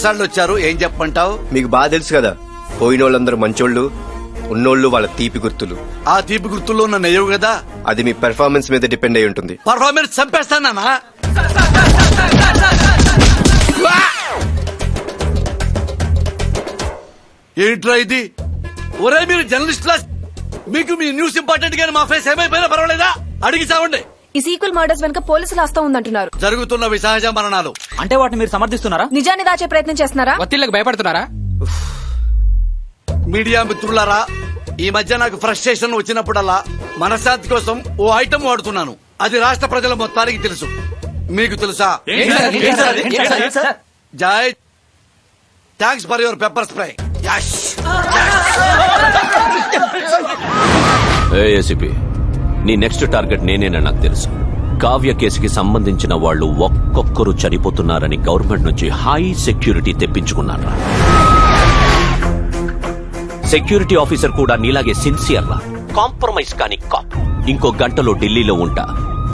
సార్లు వచ్చారు, ఏం చెప్పంటావు? మీకు బాగా తెలుసు కదా, పోయిన వాళ్ళందరూ మంచోళ్ళు, ఉన్నోళ్ళు వాళ్ళ తీపి గుర్తులు. ఆ తీపి గుర్తుల్లో నన్ను అయ్యవు కదా. అది మీ పెర్ఫార్మెన్స్ మీద డిపెండ్ అయి ఉంటుంది. పర్ఫార్మెన్స్ చంపేస్తానా? ఏంట్రా ఇది? ఒరే మీరు జర్నలిస్ట్ లా, మీకు మీ న్యూస్ ఇంపార్టెంట్ గానీ మా ఫేస్ ఏమైపోయినా పర్వాలేదా? అడిగి చావండి. ఈ సీక్వెల్ మర్డర్స్ వెనుక పోలీసులు హస్తం ఉందంటున్నారు. జరుగుతున్నవి సహజ మరణాలు. అంటే వాటిని మీరు సమర్థిస్తున్నారా? నిజాన్ని దాచే ప్రయత్నం చేస్తున్నారా? ఒత్తిళ్లకు భయపడుతున్నారా? మీడియా మిత్రులారా, ఈ మధ్య నాకు ఫ్రస్ట్రేషన్ వచ్చినప్పుడల్లా మనశ్శాంతి కోసం ఓ ఐటమ్ వాడుతున్నాను. అది రాష్ట్ర ప్రజల మొత్తానికి తెలుసు. మీకు తెలుసా? Joy, thanks for your pepper spray. ACP, నీ నెక్స్ట్ టార్గెట్ నేనేనని నాకు తెలుసు. కావ్య కేసుకి సంబంధించిన వాళ్ళు ఒక్కొక్కరు చనిపోతున్నారని గవర్నమెంట్ నుంచి హై సెక్యూరిటీ తెప్పించుకున్నారా? సెక్యూరిటీ ఆఫీసర్ కూడా నీలాగే సిన్సియర్ రా, కాంప్రమైజ్ కాని కాప్. ఇంకో గంటలో ఢిల్లీలో ఉంటా.